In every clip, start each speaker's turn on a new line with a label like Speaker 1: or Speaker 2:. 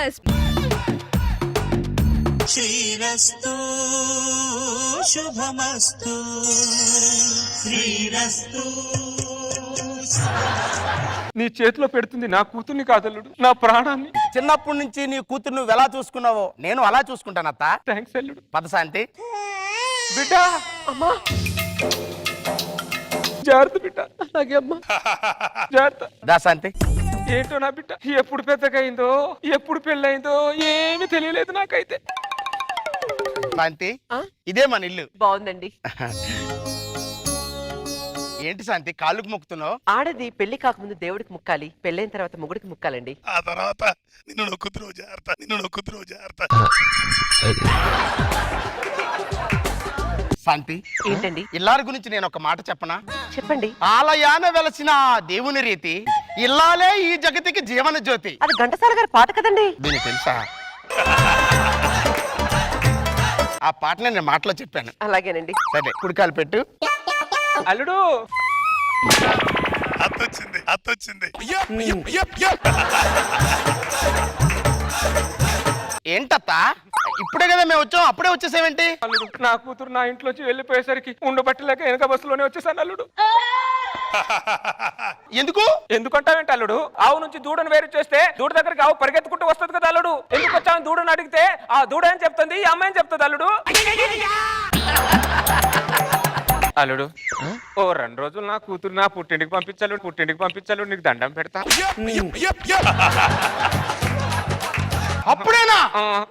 Speaker 1: Best.
Speaker 2: శ్రీరస్తు శుభమస్తు శ్రీరస్తు.
Speaker 3: నీ చేతిలో పెడుతుంది నా కూతుర్ని కాదల్లుడు, నా ప్రాణాన్ని.
Speaker 4: చిన్నప్పటి నుంచి నీ కూతురు నువ్వు ఎలా చూసుకున్నావో నేను అలా చూసుకుంటానత్త.
Speaker 3: థ్యాంక్స్ అల్లుడు.
Speaker 4: పదశాంతి
Speaker 3: బిడ్డ, అమ్మా జాగ్రత్త బిడ్డ, అలాగే అమ్మా జాగ్రత్త.
Speaker 4: దాశాంతి
Speaker 3: ఏంటో నా బిడ్డ ఎప్పుడు పెద్దగా అయిందో ఎప్పుడు పెళ్ళయిందో ఏమీ తెలియలేదు నాకైతే.
Speaker 4: శాంతి ఇదే మన ఇల్లు.
Speaker 5: బాగుందండి.
Speaker 4: ఏంటి శాంతి కాళ్ళకు మొక్కుతున్నావు?
Speaker 5: ఆడది పెళ్లి కాకముందు దేవుడికి ముక్కాలి, పెళ్ళైన తర్వాత మొగుడికి ముక్కాలండి.
Speaker 2: ఆ తర్వాత నిన్ను నొక్కుతురో జాగ్రత్త.
Speaker 4: శాంతి
Speaker 5: ఏంటండి?
Speaker 4: ఇల్లారి గురించి నేను ఒక మాట చెప్పనా?
Speaker 5: చెప్పండి.
Speaker 4: ఆలయాన వెలసిన దేవుని రీతి ఇల్లాలే ఈ జగతికి జీవన జ్యోతి.
Speaker 5: అది ఘంటసాల గారి పాట కదండి.
Speaker 4: దీనికి తెలుసా? ఆ పాటని నేను మాటలో చెప్పాను.
Speaker 5: అలాగేనండి.
Speaker 4: సరే కుడికాలు పెట్టు.
Speaker 3: అల్లుడు
Speaker 2: అత్తొచ్చింది.
Speaker 4: ఏంటత్తా ఇప్పుడే కదా మేము వచ్చాం, అప్పుడే వచ్చేసావేంటి?
Speaker 3: అల్లుడు నా కూతురు నా ఇంట్లోంచి వెళ్ళిపోయేసరికి ఉండబట్టలేక వెనక బస్సులోనే వచ్చేసాను అల్లుడు. ఎందుకంటావేంటి అల్లుడు? ఆవు నుంచి దూడను వేరు చేస్తే దూడ దగ్గరికి ఆవు పరిగెత్తుకుంటూ వస్తుంది కదా అల్లుడు. ఎందుకు వచ్చావు దూడను అడిగితే ఆ దూడ ఏం చెప్తుంది, ఈ అమ్మాయి చెప్తుంది అల్లుడు. అల్లుడు ఓ 2 రోజులు నా కూతురు నా పుట్టింటికి పంపించాలి, నీకు దండం పెడతా.
Speaker 4: అప్పుడేనా?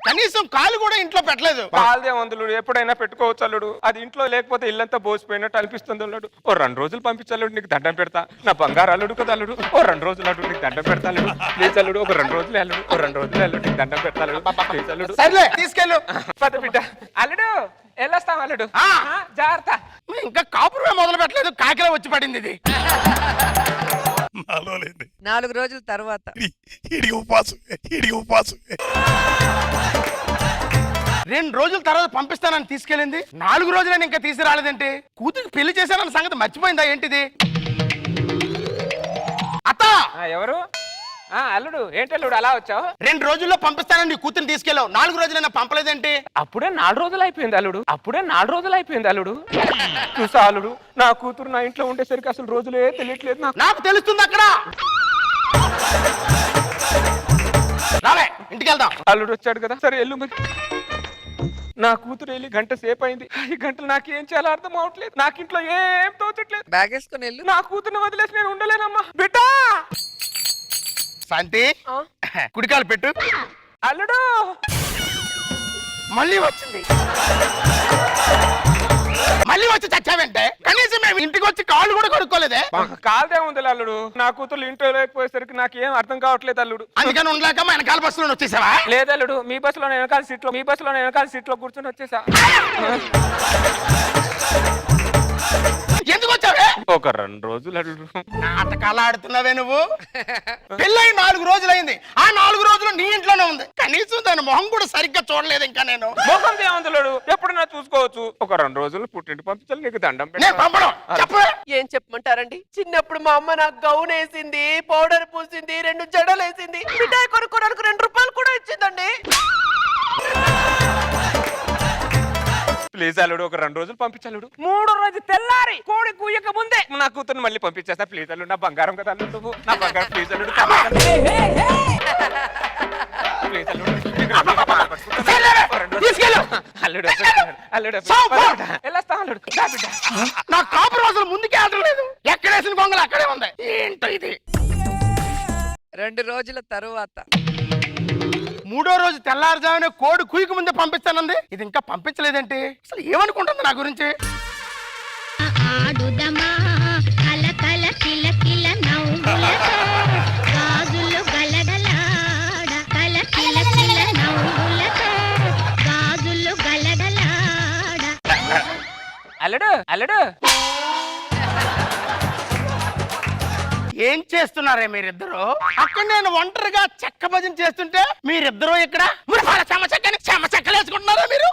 Speaker 4: కనీసం కాలు కూడా ఇంట్లో పెట్టలేదు.
Speaker 3: కాలుదే వందులు ఎప్పుడైనా పెట్టుకోవచ్చు అల్లుడు. అది ఇంట్లో లేకపోతే ఇల్లంతా బోసిపోయినట్టు అనిపిస్తుంది అల్లుడు. ఓ 2 రోజులు పంపించాలి, నీకు దండం పెడతా. నా బంగారు అల్లుడు కదా అల్లుడు. ఓ 2 రోజులు అల్లుడు నీకు దండం పెడతా అల్లుడు. ప్లీజ్ అల్లుడు ఒక 2 రోజులు అల్లుడు, ఓ 2 రోజులు అల్లుడు నీకు దండం పెడతా ప్లీజ్ అల్లుడు.
Speaker 4: సర్లే తీసుకెళ్ళు.
Speaker 3: పద బిడ్డ. అల్లుడు వెళ్ళొస్తాం అల్లుడు, జాగ్రత్త.
Speaker 4: ఇంకా కాపురమే మొదలు పెట్టలేదు, కాకిలా వచ్చి పడింది ఇది.
Speaker 1: 4 రోజుల తర్వాత
Speaker 2: ఉపవాసం
Speaker 4: 2 రోజుల తర్వాత పంపిస్తానని తీసుకెళ్ళింది. 4 రోజులని ఇంకా తీసుకురాలేదంటే కూతురికి పెళ్లి చేశానన్న సంగతి మర్చిపోయిందా ఏంటిది? అత్త
Speaker 3: ఎవరు? అల్లుడు ఏంటి అల్లుడు అలా వచ్చావు?
Speaker 4: 2 రోజుల్లో పంపిస్తానని నీ కూతురు తీసుకెళ్ళావు, 4 రోజులైనా పంపలేదేంటి?
Speaker 3: అప్పుడే 4 రోజులు అయిపోయింది అల్లుడు. చూసా అల్లుడు నా కూతురు నా ఇంట్లో ఉండేసరికి అసలు రోజులే తెలియట్లేదు
Speaker 4: నాకు తెలుస్తుంది అక్కడ. రావే ఇంటికి వెళ్దాం.
Speaker 3: అల్లుడు వచ్చాడు కదా, సరే వెళ్ళు మరి. నా కూతురు వెళ్ళి 1 గంట సేపు అయింది. ఈ గంటలు నాకేం చేయాలో అర్థం అవట్లేదు. నాకు ఇంట్లో ఏం తోచట్లేదు.
Speaker 1: బ్యాగ్ వేసుకుని వెళ్ళు.
Speaker 3: నా కూతురుని వదిలేసి నేను ఉండలేనమ్మా. బిడ్డ
Speaker 4: శాంతి కుడికాలు పెట్టు.
Speaker 3: అల్లుడు
Speaker 4: మళ్ళీ వచ్చింది. మళ్ళీ వచ్చి చచ్చావంటే కనీసం మేము ఇంటికి వచ్చి కాళ్ళు కూడా కొడుకోలేదే.
Speaker 3: కాదే ఉంది అల్లుడు. నా కూతురు ఇంట్లో లేకపోయేసరికి నాకు ఏం అర్థం కావట్లేదు అల్లుడు.
Speaker 4: అందుకని ఉండలేక మా వెనకాల బస్సులో వచ్చేసావా?
Speaker 3: లేదల్లుడు, మీ బస్సులో వెనకాల సీట్లో కూర్చొని వచ్చేసా.
Speaker 4: ఎందుకు వచ్చావే?
Speaker 3: ఒక 2 రోజులు అల్లుడు.
Speaker 4: నాటకాలు ఆడుతున్నావే నువ్వు. పెళ్ళై 4 రోజులైంది, ఆ 4 రోజులు నీ ఇంట్లోనే ఉంది. కనీసం దాని మొహం కూడా సరిగ్గా చూడలేదు ఇంకా నేను.
Speaker 3: మొహం ఏమందులోడు ఎప్పుడైనా చూసుకోవచ్చు. ఒక 2 రోజులు పుట్టింటి పంపించాలి, నీకు దండం
Speaker 4: నేను పంపడం. చెప్పు.
Speaker 5: ఏం చెప్పమంటారండి? చిన్నప్పుడు మా అమ్మ నాకు గౌన్ వేసింది, పౌడర్ పూసింది, 2 జడలు వేసింది, మిఠాయి కొనుక్కోడానికి 2 రూపాయలు కూడా ఇచ్చిందండి.
Speaker 3: ప్లీజ్ అల్లుడు ఒక 2 రోజులు పంపించాలుడు. 3వ రోజు తెల్లారి కోడి కూయక ముందే నా కూతురు మళ్ళీ పంపించేస్తా. ప్లీజ్ అల్లుడు, నా బంగారం కదా అల్లుడు, నువ్వు నా బంగారం. ప్లీజ్ అల్లుడు, ప్లీజ్ అల్లుడు, వెళ్ళొస్తా అల్లుడు.
Speaker 4: నా కాపు రోజులు ముందుకే ఆడలేదు, ఎక్కడేసిన గొంగలు అక్కడే ఉంది. ఏంటో ఇది.
Speaker 1: 2 రోజుల తరువాత
Speaker 4: 3వ రోజు తెల్లారుజామునే కోడి కుయ్యకు ముందే పంపిస్తానంది. ఇది ఇంకా పంపించలేదంటే అసలు ఏమనుకుంటుంది నా గురించి?
Speaker 3: అల్లుడు
Speaker 4: ఏం చేస్తున్నారే మీరిద్దరు? అక్కడ నేను ఒంటరిగా చెక్క భజన చేస్తుంటే మీరిద్దరూ ఇక్కడ చెమ్మ చెక్కలు వేసుకుంటున్నారా మీరు?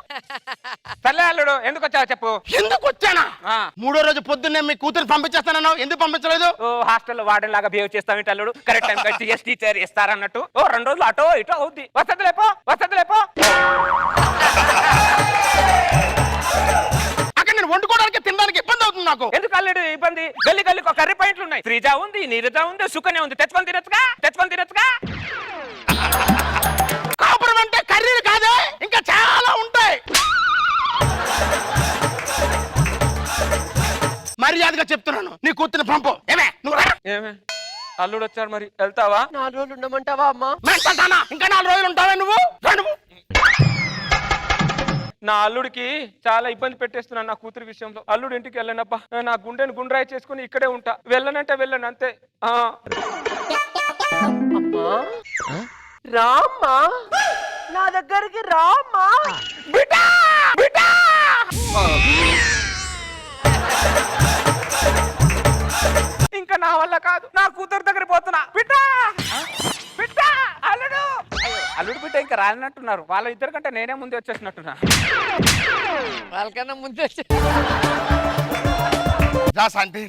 Speaker 3: సర్లే అల్లుడు ఎందుకు వచ్చావు చెప్పు.
Speaker 4: ఎందుకు వచ్చానా?
Speaker 3: ఆ.
Speaker 4: 3వ రోజు పొద్దున్నే మీ కూతురు పంపించేస్తానన్నావు, ఎందుకు పంపించలేదు?
Speaker 3: ఓ హాస్టల్లో వార్డెన్ లాగా బిహేవ్ చేస్తావు అల్లుడు. కరెక్ట్ టైం టీఎస్ టీచర్ ఇస్తారన్నట్టు. ఓ 2 రోజులు అటో ఇటో అవుద్ది. వస్తదిలేపో.
Speaker 4: అక్కడ నేను వండుకోవడానికి తినడానికి ఇబ్బంది అవుతుంది నాకు.
Speaker 3: ఎందుకు అల్లుడు ఇబ్బంది? గల్లి ఒక కర్రీ పాయింట్లు ఉన్నాయి. శ్రీజ ఉంది, నీరజ ఉంది, సుకన్య ఉంది. తెచ్చుకొని తినొచ్చుగా.
Speaker 4: కాపురం అంటే కర్రీలు కాదే, ఇంకా చాలా ఉంటాయి. మర్యాదగా చెప్తున్నాను, నీ కూతురు పంపు. ఏమే నువ్వు రా.
Speaker 3: ఏమే అల్లుడు వచ్చాడు, మరి వెళ్తావా?
Speaker 5: 4 రోజులు ఉండమంటావా అమ్మా?
Speaker 4: మెంటల్దానా? ఇంకా 4 రోజులు ఉంటావా నువ్వు? రా నువ్వు.
Speaker 3: నా అల్లుడికి చాలా ఇబ్బంది పెట్టేస్తున్నాను నా కూతురు విషయంలో. అల్లుడు ఇంటికి వెళ్ళనబ్బా, నా గుండెని గుండ్రాయి చేసుకుని ఇక్కడే ఉంటా. వెళ్ళనంటే వెళ్ళను అంతే.
Speaker 5: అమ్మా రామ్మా, నా దగ్గరికి రామ్మా.
Speaker 3: బిడ్డా ఇంకా నా వల్ల కాదు, నా కూతురు దగ్గర పోతున్నా. బిడ్డా అల్లుడు అల్లుడు బిడ్డ ఇంకా రానట్టున్నారు. వాళ్ళ ఇద్దరు కంటే నేనే ముందే వచ్చేసినట్టున్నా.
Speaker 1: వాళ్ళకన్నా ముందే
Speaker 4: అంటే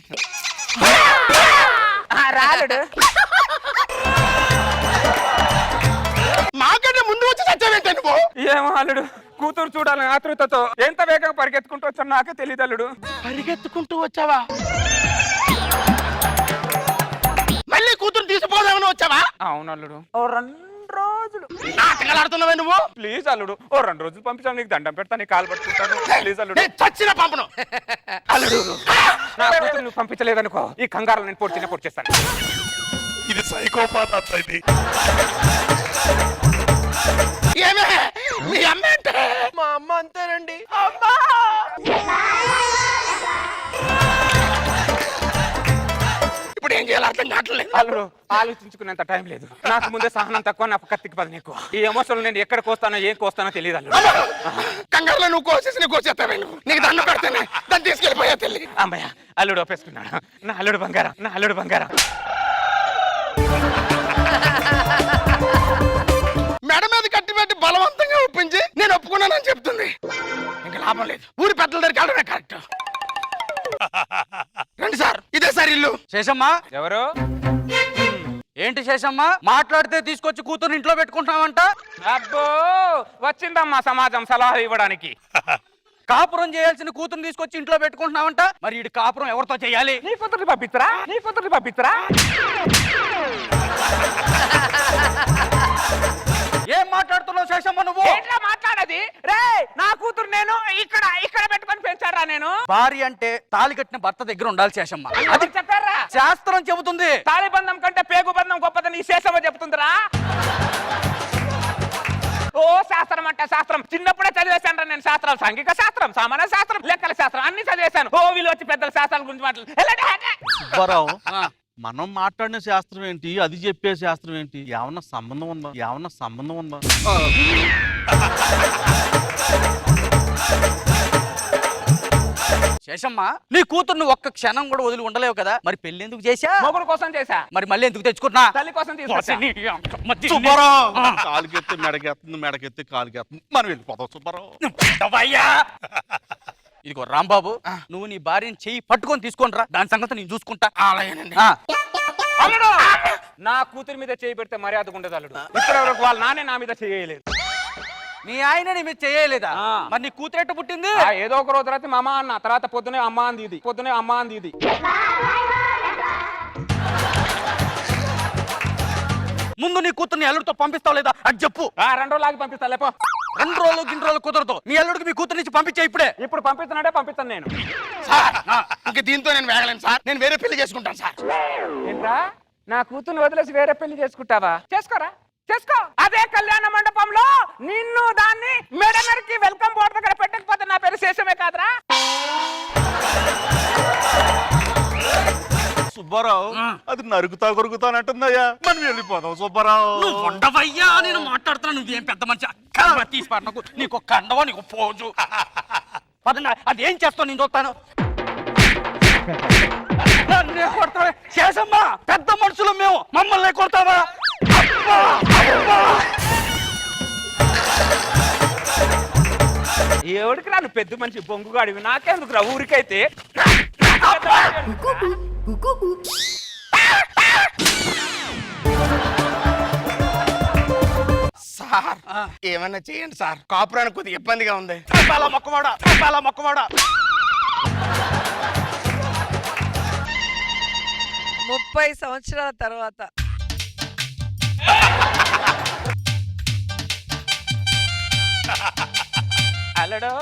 Speaker 3: రాలుడు
Speaker 4: మాకంటే ముందు వచ్చి చచ్చావేంటే నువ్వు?
Speaker 3: ఏమో అల్లుడు, కూతురు చూడాలని ఆతృతతో ఎంత వేగంగా పరిగెత్తుకుంటూ వచ్చాను నాకే తెలియదు అల్లుడు.
Speaker 4: పరిగెత్తుకుంటూ వచ్చావా? మళ్ళీ కూతురు తీసిపోదామని వచ్చావా?
Speaker 3: అవును అల్లుడు. ఓ 2 రోజులు
Speaker 4: నాటకాలాడుతున్నావే నువ్వు?
Speaker 3: ప్లీజ్ అల్లుడు, ఓ 2 రోజులు పంపించాను. నీకు దండం పెడతా, నీ కాలు పట్టుకుంటాను. ప్లీజ్ అల్లుడు.
Speaker 4: నేను చచ్చిన పంపను.
Speaker 3: అల్లుడు నా కూతురు నువ్వు పంపించలేదనుకో, ఈ కంగారు నేను పొడి చేస్తాను.
Speaker 2: ఇది సైకోపాత్ అత్త ఇది.
Speaker 4: ఏమే మీ అమ్మ అంటే?
Speaker 5: మా అమ్మ అంతేనండి. అమ్మా
Speaker 4: ఇప్పుడు ఏం చేయాలి అర్థం కావట్లేదు.
Speaker 3: అల్లుడు ఆలోచించుకునేంత టైం లేదు నాకు. ముందే సహనం తక్కువ, నాకు కత్తికి పని ఎక్కువ. ఈ ఎమోషన్లు నేను ఎక్కడ కోస్తానో ఏం కోస్తానో తెలియదు అల్లుడు.
Speaker 4: కంగారులో నువ్వు కోసేసి కోసేస్తావే నువ్వు. నీకు దండం పెడతానే, దాన్ని తీసుకెళ్ళిపోయా తల్లి.
Speaker 3: అమ్మాయ అల్లుడు ఒప్పేసుకున్నాడు. నా అల్లుడు బంగారం.
Speaker 4: మెడ మీద కట్టి పెట్టి బలవంతంగా ఒప్పించి నేను ఒప్పుకున్నానని చెప్తుంది. ఇంకా లాభం లేదు, ఊరి పెద్దల దగ్గరికి వెళ్ళడమే కరెక్ట్. రండి సార్, ఇదే సార్ ఇల్లు.
Speaker 6: శేషమ్మా,
Speaker 3: ఎవరు?
Speaker 6: ఏంటి శేషమ్మా మాట్లాడితే తీసుకొచ్చి కూతురు ఇంట్లో పెట్టుకుంటున్నావంట?
Speaker 3: అబ్బో వచ్చిందమ్మా సమాజం సలహా ఇవ్వడానికి.
Speaker 6: కాపురం చేయాల్సిన కూతురుని తీసుకొచ్చి ఇంట్లో పెట్టుకుంటున్నావంట. మరి ఈ కాపురం ఎవరితో చేయాలి?
Speaker 3: నీ కూతుర్ని పంపిస్తారా?
Speaker 6: ఏం మాట్లాడుతున్నావు శేషమ్మ నువ్వు?
Speaker 3: ఏంట్రా మాట్లాడేది? రే నా కూతురు నేను ఇక్కడ పెట్టుకొని పెంచారా నేను?
Speaker 6: భార్య అంటే తాళి కట్టిన భర్త దగ్గర ఉండాలి శేషమ్మ.
Speaker 3: అది చెప్పారా?
Speaker 6: శాస్త్రం చెబుతుంది.
Speaker 3: తాళిబంధం కంటే పేగుబంధం గొప్పదని ఈ శేషమ్మ చెప్తుందిరా. ఓ శాస్త్రం అంటే శాస్త్రం చిన్నప్పుడే చదివేశాను నేను. శాస్త్రాలు, సాంఘిక శాస్త్రం, సామాన్య శాస్త్రం, లెక్కల శాస్త్రం అన్ని చదివేశాను. ఓ వీళ్ళు వచ్చి పెద్దల శాస్త్రాల గురించి
Speaker 7: సుబ్బారావు, మనం మాట్లాడిన శాస్త్రం ఏంటి, అది చెప్పే శాస్త్రం ఏంటి? ఏమన్నా సంబంధం ఉందా?
Speaker 6: శేషమ్మ, నీ కూతుర్ని ఒక్క క్షణం కూడా వదిలి ఉండలేవు కదా. మరి పెళ్లి ఎందుకు చేశా?
Speaker 3: మొగుడు కోసం చేశా.
Speaker 6: మరి మళ్ళీ ఎందుకు తెచ్చుకుంటున్నా?
Speaker 3: తల్లి కోసం తీసుకొచ్చా.
Speaker 7: సుబ్బారావు, కాలుకెత్తి మెడకెత్తి కాలుకెత్తుంది. మనం వెళ్ళిపోతాం సుబ్బారావు.
Speaker 6: ఇదిగో రాంబాబు, నువ్వు నీ భార్యని చెయ్యి పట్టుకొని తీసుకుంటరా, దాని సంగతి నేను చూసుకుంటా.
Speaker 4: అలాగేనండి.
Speaker 3: అల్లుడు నా కూతురి మీద చేయి పెడితే మర్యాదగా ఉండదు అల్లుడు. ఇప్పటి వరకు వాళ్ళ నాన్నే నా మీద చేయలేదు.
Speaker 6: నీ ఆయన నీ మీద చేయలేదా?
Speaker 3: ఆ.
Speaker 6: మరి నీ కూతురు ఎట్ట పుట్టింది?
Speaker 3: ఏదో ఒక రోజు తర్వాత మా అమ్మ అన్న, తర్వాత పొద్దునే అమ్మ అంది ఇది.
Speaker 6: ముందు నీ కూతుర్ని అల్లుడితో పంపిస్తావు లేదా అది చెప్పు.
Speaker 3: 2 రోజులు ఆగి పంపిస్తా లేపో.
Speaker 6: 2 రోజులు 2 రోజులు కుదరదు. నీ అల్లుడికి మీ కూతురు నుంచి పంపించే ఇప్పుడే.
Speaker 3: ఇప్పుడు పంపిస్తాను నేను.
Speaker 4: సార్ ఇంక దీంతో నేను వేగలేను సార్, నేను వేరే పెళ్లి చేసుకుంటాను సార్.
Speaker 3: ఏంట్రా నా కూతుర్ని వదిలేసి వేరే పెళ్లి చేసుకుంటావా? చేసుకో. అదే కళ్యాణ మండపంలో నిన్ను దాన్ని మెడ నరికి వెల్కమ్ బోర్డు దగ్గర పెట్టకపోతే నా పేరు శేషమే కాదురా.
Speaker 7: సుబ్బారావు, అది నరుగుతానంటుందయ్యా. మనం వెళ్ళిపోదాం సుబ్బారావు.
Speaker 6: నువ్వు ఉండవయ్యా, నేను మాట్లాడుతున్నా. నువ్వేం పెద్ద మనిషి తీసి పడకు. నీకు కండవా, నీకు పోజు. అదేం చేస్తావు నేను చూస్తాను. శేషమ్మ పెద్ద మనుషులు మేము, మమ్మల్ని కొడతావా? అబ్బా! అబ్బా!
Speaker 3: ఎవడికి రాను పెద్ద మనిషి బొంగుగాడివి, నాకెందుకు రా ఊరికైతే.
Speaker 4: సార్ ఏమన్నా చేయండి సార్, కాపురానికి కొద్దిగా ఇబ్బందిగా ఉంది.
Speaker 6: అలా మొక్కవాడా, అలా మొక్కవాడా.
Speaker 1: 30 సంవత్సరాల తర్వాత
Speaker 3: అల్లడో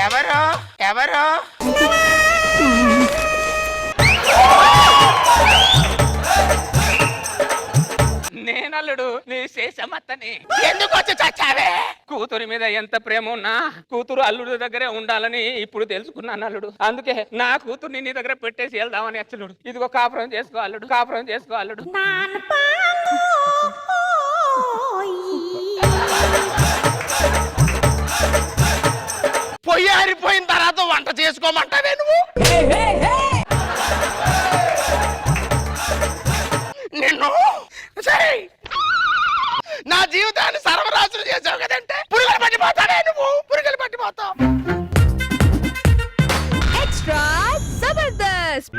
Speaker 4: ఎవరు ఎవరు?
Speaker 3: నేనల్లుడు నీ శేషమత్తని.
Speaker 4: ఎందుకు వచ్చి చచ్చావే?
Speaker 3: కూతురి మీద ఎంత ప్రేమ ఉన్నా కూతురు అల్లుడి దగ్గరే ఉండాలని ఇప్పుడు తెలుసుకున్నాను అల్లుడు. అందుకే నా కూతుర్ని నీ దగ్గర పెట్టేసి వెళ్దామని అచ్చలుడు. ఇదిగో కాపురం చేసుకో అల్లుడు, కాపురం చేసుకో అల్లుడు.
Speaker 4: పొయ్యి ఆరిపోయిన తర్వాత వంట చేసుకోమంటావే నువ్వు? నిన్ను సరే నా జీవితాన్ని సర్వనాశనం చేసావు కదంటే పురుగులు పట్టిపోతావే నువ్వు, పురుగులు పట్టిపోతావు.
Speaker 8: ఎక్స్ట్రా జబర్దస్త్.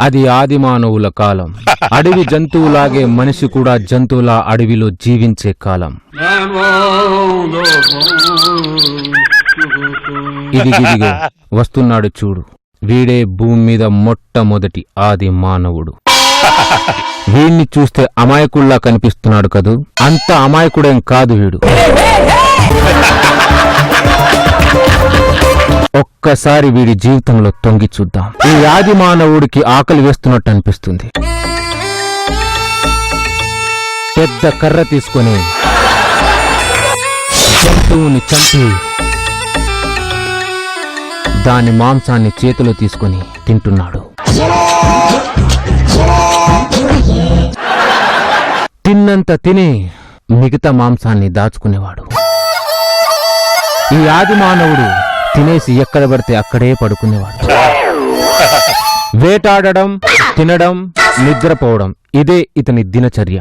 Speaker 9: అది ఆదిమానవుల కాలం. అడవి జంతువులాగే మనిషి కూడా జంతువుల అడవిలో జీవించే కాలం. ఇదిగిదిగో వస్తున్నాడు చూడు, వీడే భూమి మీద మొట్టమొదటి ఆది మానవుడు. వీణ్ణి చూస్తే అమాయకుల్లా కనిపిస్తున్నాడు కదూ, అంత అమాయకుడేం కాదు వీడు. ఒక్కసారి వీడి జీవితంలో తొంగి చూద్దాం. ఈ ఆది మానవుడికి ఆకలి వేస్తున్నట్టు అనిపిస్తుంది. పెద్ద కర్ర తీసుకొని జంతువుని చంపి దాని మాంసాన్ని చేతిలో తీసుకొని తింటున్నాడు. తిన్నంత తిని మిగతా మాంసాన్ని దాచుకునేవాడు. ఈ ఆది మానవుడు తినేసి ఎక్కడ పడితే అక్కడే పడుకునేవాడు. వేటాడడం, తినడం, నిద్రపోవడం ఇదే ఇతని దినచర్య.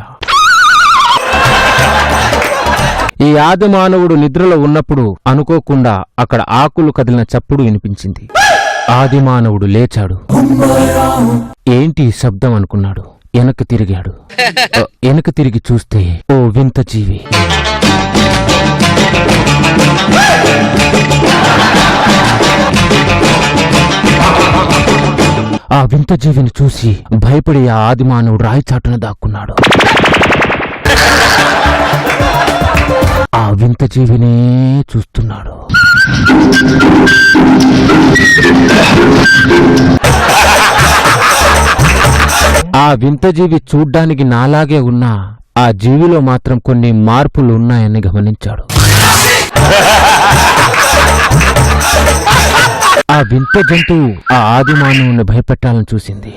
Speaker 9: ఈ ఆది మానవుడు నిద్రలో ఉన్నప్పుడు అనుకోకుండా అక్కడ ఆకులు కదిలిన చప్పుడు వినిపించింది. ఆది మానవుడు లేచాడు. ఏంటి శబ్దం అనుకున్నాడు. వెనక్కి తిరిగాడు. వెనక్కి తిరిగి చూస్తే ఓ వింత జీవి. ఆ వింత జీవిని చూసి భయపడి ఆ ఆది మానవుడు రాయి చాటున దాక్కున్నాడు. ఆ వింత జీవినే చూస్తున్నాడు. ఆ వింత జీవి చూడ్డానికి నాలాగే ఉన్నా ఆ జీవిలో మాత్రం కొన్ని మార్పులు ఉన్నాయని గమనించాడు. ఆ వింత జంతువు ఆ ఆది మానవుని భయపెట్టాలని చూసింది.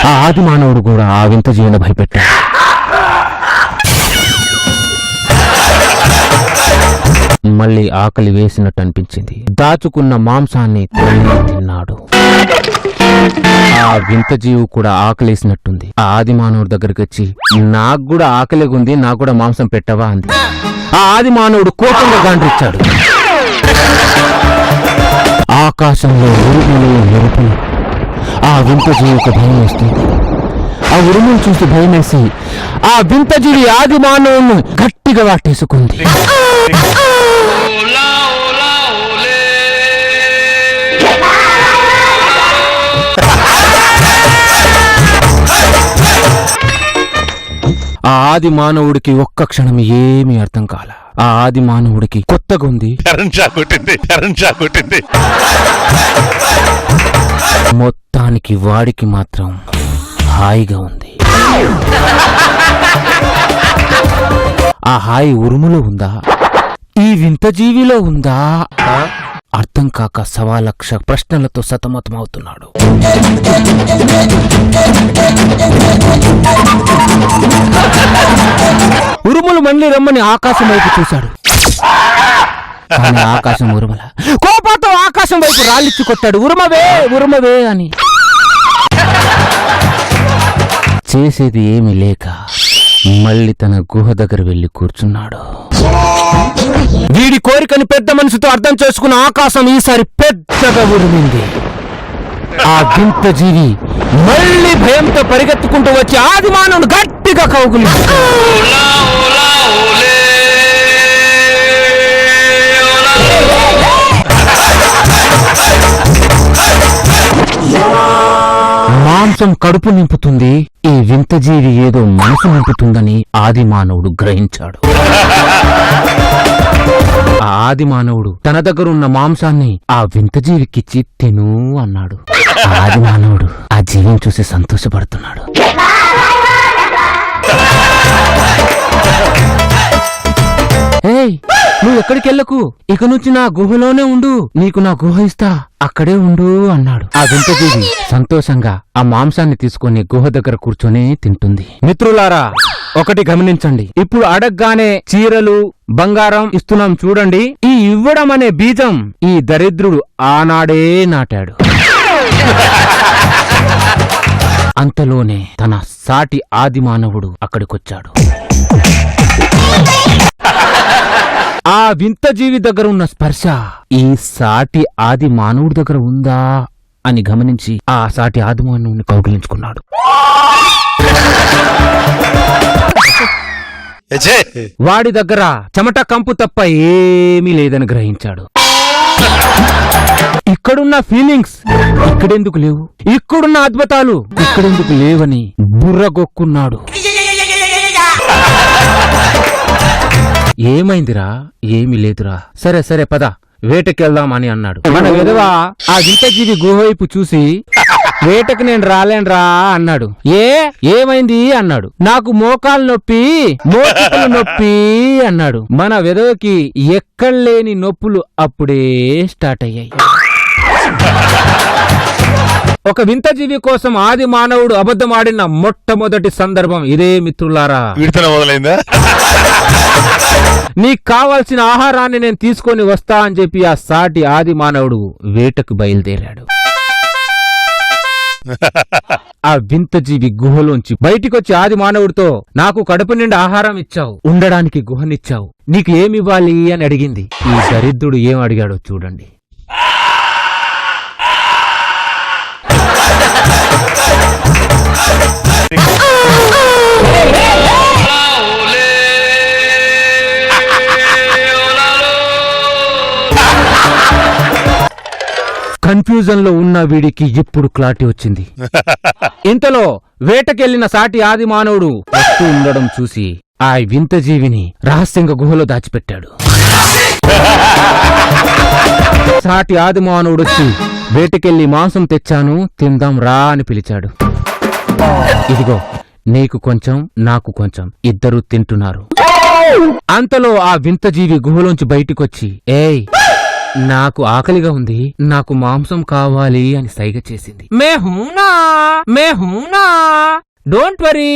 Speaker 9: ఆ ఆది మానవుడు కూడా ఆ వింత జీవిని భయపెట్టాడు. మళ్ళీ ఆకలి వేసినట్టు అనిపించింది. దాచుకున్న మాంసాన్ని తిన్నాడు. ఆ వింత జీవి కూడా ఆకలేసినట్టుంది. ఆ ఆది మానవుడి దగ్గరికి వచ్చి నాకు కూడా ఆకలిగా ఉంది, నాకు కూడా మాంసం పెట్టవా అంది. ఆ ఆది మానవుడు కోపంగా గాండ్రిచ్చాడు. ఆకాశంలో ఉరుములు మెరుపులు. ఆ వింత జీవికి భయం వేస్తుంది. ఆ ఉరుములు చూసి భయమేసి ఆ వింత జీవి ఆది మానవుని గట్టిగా వాటేసుకుంది. ఆ ఆది మానవుడికి ఒక్క క్షణం ఏమీ అర్థం కాల. ఆ ఆది మానవుడికి కొత్తగా ఉంది. మొత్తానికి వాడికి మాత్రం హాయిగా ఉంది. ఆ హాయి ఉరుములో ఉందా, ఈ వింత జీవిలో ఉందా అర్థం కాక 1,00,000 ప్రశ్నలతో సతమతమవుతున్నాడు. ఉరుములు మళ్ళీ రమ్మని ఆకాశం వైపు చూశాడు. కానీ ఆకాశం ఉరుమల. కోపంతో ఆకాశం వైపు రాళ్ళిచ్చి కొట్టాడు. ఉరుమవే ఉరుమవే అని. చేసేది ఏమీ లేక మళ్ళీ తన గుహ దగ్గర వెళ్లి కూర్చున్నాడు. వీడి కోరికని పెద్ద మనసుతో అర్థం చేసుకున్న ఆకాశం ఈసారి పెద్దగా ఉరిమింది. ఆ వింత జీవి మళ్ళీ భయంతో పరిగెత్తుకుంటూ వచ్చి ఆది మానవుడు గట్టిగా కౌగులించాడు. మాంసం కడుపు నింపుతుంది, ఈ వింత జీవి ఏదో మనసు నింపుతుందని ఆది మానవుడు గ్రహించాడు. ఆ ఆది మానవుడు తన దగ్గరున్న మాంసాన్ని ఆ వింత జీవికిచ్చి తిను అన్నాడు. ఆది మానవుడు ఆ జీవిని చూసి సంతోషపడుతున్నాడు. ఏయ్, నువ్వు ఎక్కడికెళ్ళకు, ఇక నుంచి నా గుహలోనే ఉండు, నీకు నా గుహ ఇస్తా, అక్కడే ఉండు అన్నాడు. ఆ వింత జీవి సంతోషంగా ఆ మాంసాన్ని తీసుకుని గుహ దగ్గర కూర్చొని తింటుంది. మిత్రులారా, ఒకటి గమనించండి. ఇప్పుడు అడగ్గానే చీరలు బంగారం ఇస్తున్నాం చూడండి. ఈ ఇవ్వడం అనే బీజం ఈ దరిద్రుడు ఆనాడే నాటాడు. అంతలోనే తన సాటి ఆది మానవుడు అక్కడికొచ్చాడు. ఆ వింత జీవి దగ్గర ఉన్న స్పర్శ ఈ సాటి ఆది మానవుడి దగ్గర ఉందా అని గమనించి ఆ సాటి ఆది మానవుని కౌగిలించుకున్నాడు. వాడి దగ్గర చెమట కంపు తప్ప ఏమీ లేదని గ్రహించాడు. ఇక్కడున్న ఫీలింగ్స్ ఇక్కడెందుకు లేవు, ఇక్కడున్న అద్భుతాలు ఇక్కడెందుకు లేవని బుర్రగొక్కున్నాడు. ఏమైందిరా? ఏమీ లేదురా. సరే సరే పద వేటకెళ్దాం అని అన్నాడు. మన విధవ ఆ వింత జీవి గుహవైపు చూసి వేటకు నేను రాలేనురా అన్నాడు. ఏమైంది అన్నాడు. నాకు మోకాలు నొప్పి, మోకాలు నొప్పి అన్నాడు. మన విధవకి ఎక్కడలేని నొప్పులు అప్పుడే స్టార్ట్ అయ్యాయి. ఒక వింత జీవి కోసం ఆది మానవుడు అబద్ధమాడిన మొట్టమొదటి సందర్భం ఇదే మిత్రులారా.
Speaker 2: మొదలైందా?
Speaker 9: నీకు కావాల్సిన ఆహారాన్ని నేను తీసుకొని వస్తా అని చెప్పి ఆ సాటి ఆది మానవుడు వేటకు బయలుదేరాడు. ఆ వింత జీవి గుహలోంచి బయటికొచ్చి ఆది మానవుడితో, నాకు కడుపు నిండా ఆహారం ఇచ్చావు, ఉండడానికి గుహనిచ్చావు, నీకు ఏమివ్వాలి అని అడిగింది. ఈ దరిద్రుడు ఏం అడిగాడో చూడండి. కన్ఫ్యూజన్ లో ఉన్న వీడికి ఇప్పుడు క్లారిటీ వచ్చింది. ఇంతలో వేటకెళ్లిన సాటి ఆది మానవుడు వస్తూ ఉండడం చూసి ఆ వింత జీవిని రహస్యంగా గుహలో దాచిపెట్టాడు. సాటి ఆది మానవుడు వచ్చి వేటకెళ్లి మాంసం తెచ్చాను, తిందాం రా అని పిలిచాడు. ఇదిగో నీకు కొంచెం నాకు కొంచెం, ఇద్దరూ తింటున్నారు. అంతలో ఆ వింత జీవి గుహలోంచి బయటికొచ్చి, ఏయ్ నాకు ఆకలిగా ఉంది, నాకు మాంసం కావాలి అని సైగ చేసింది. మే హూనా డోంట్ వరీ.